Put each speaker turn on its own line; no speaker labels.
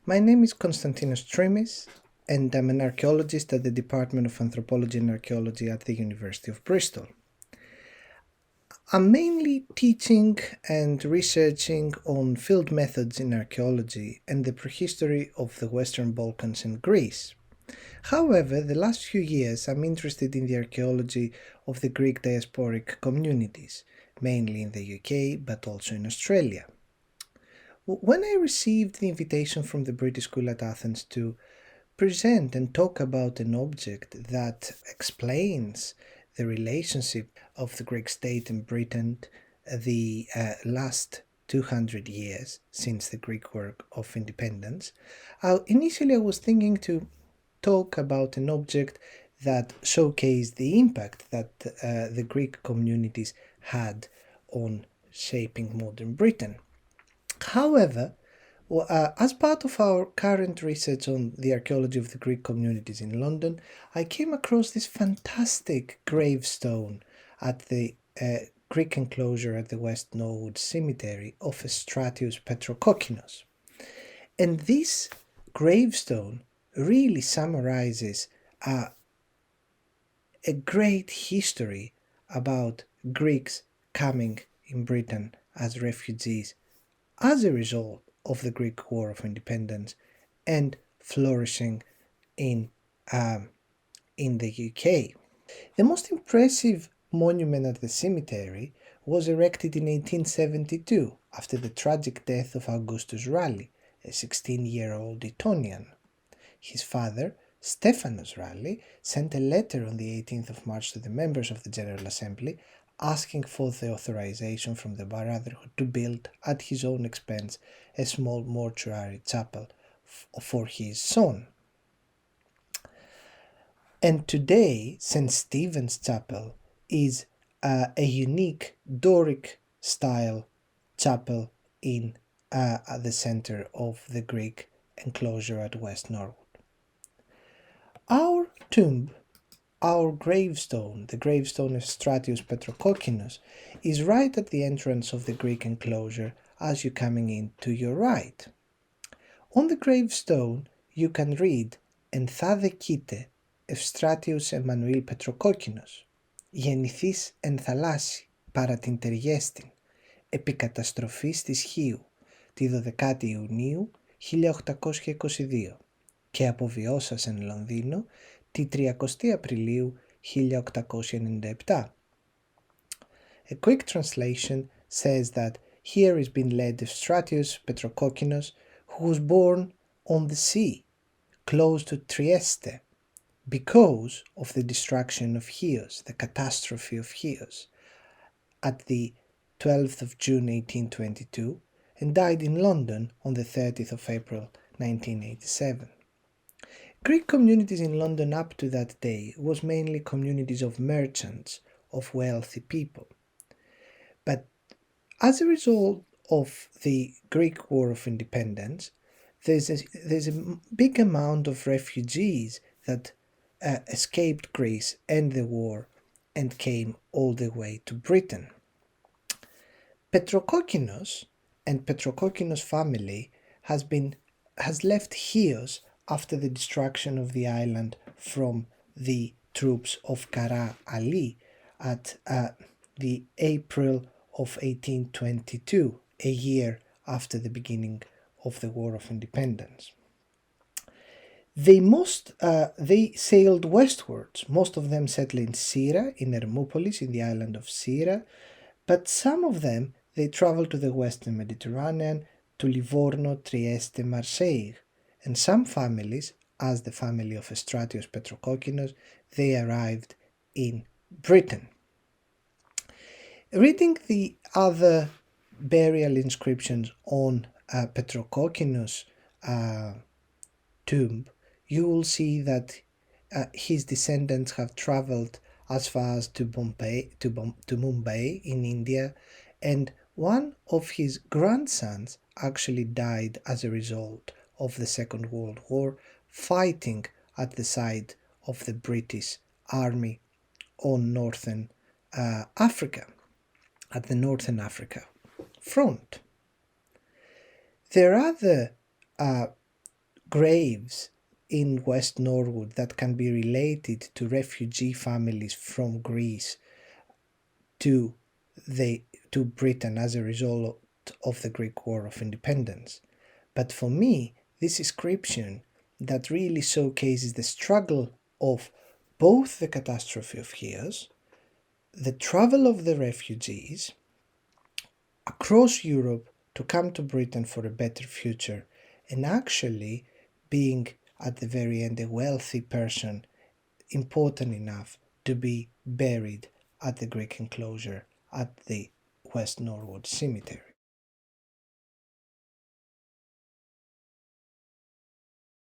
My name is Konstantinos Trimmis, and I'm an archaeologist at the Department of Anthropology and Archaeology at the University of Bristol. I'm mainly teaching and researching on field methods in archaeology and the prehistory of the Western Balkans and Greece. However, the last few years I'm interested in the archaeology of the Greek diasporic communities, mainly in the UK but also in Australia. When I received the invitation from the British School at Athens to present and talk about an object that explains the relationship of the Greek state and Britain the last 200 years since the Greek War of Independence. Initially, I was thinking to talk about an object that showcased the impact that the Greek communities had on shaping modern Britain. However, as part of our current research on the archaeology of the Greek communities in London, I came across this fantastic gravestone at the Greek enclosure at the West Norwood Cemetery of Konstantinos Petrokokkinos. And this gravestone really summarizes a great history about Greeks coming in Britain as refugees as a result of the Greek War of Independence and flourishing in the UK. The most impressive monument at the cemetery was erected in 1872 after the tragic death of Augustus Raleigh, a 16-year-old Etonian. His father, Stephanos Raleigh, sent a letter on the 18th of March to the members of the General Assembly asking for the authorization from the Brotherhood to build at his own expense a small mortuary chapel for his son. And today, St. Stephen's Chapel is a unique Doric style chapel at the center of the Greek enclosure at West Norwood. Our tomb, our gravestone, the gravestone of Konstantinos Petrokokkinos, is right at the entrance of the Greek enclosure as you're coming in to your right. On the gravestone you can read «Ενθά δεκεῖτε Ευστράτιος Εμμανουήλ Πετροκόκκινος, γεννηθείς εν θαλάσσι παρά την Τεριέστην, επί καταστροφής της Χίου, τη 12η Ιουνίου 1822 και αποβιώσας εν Λονδίνο τη 30η Απριλίου 1897. A quick translation says that here is being led Konstantinos Petrokokkinos, who was born on the sea, close to Trieste, because of the destruction of Chios, the catastrophe of Chios, at the 12th of June 1822, and died in London on the 30th of April 1987. Greek communities in London up to that day was mainly communities of merchants, of wealthy people. But as a result of the Greek War of Independence, there's a big amount of refugees that escaped Greece and the war and came all the way to Britain. Petrokokkinos and Petrokokkinos family has left Chios after the destruction of the island from the troops of Kara Ali at the April of 1822, a year after the beginning of the War of Independence. They sailed westwards, most of them settled in Syra, in Hermopolis, in the island of Syra, but some of them they traveled to the western Mediterranean, to Livorno, Trieste, Marseille, and some families, as the family of Konstantinos Petrokokkinos, they arrived in Britain. Reading the other burial inscriptions on Petrokokkinos' tomb, you will see that his descendants have traveled as far as to Mumbai in India, and one of his grandsons actually died as a result of the Second World War, fighting at the side of the British Army on northern Africa, at the Northern Africa front. Their other graves in West Norwood that can be related to refugee families from Greece to to Britain as a result of the Greek War of Independence. But for me, this inscription that really showcases the struggle of both the catastrophe of Chios, the travel of the refugees across Europe to come to Britain for a better future, and actually being at the very end a wealthy person important enough to be buried at the Greek enclosure at the West Norwood Cemetery.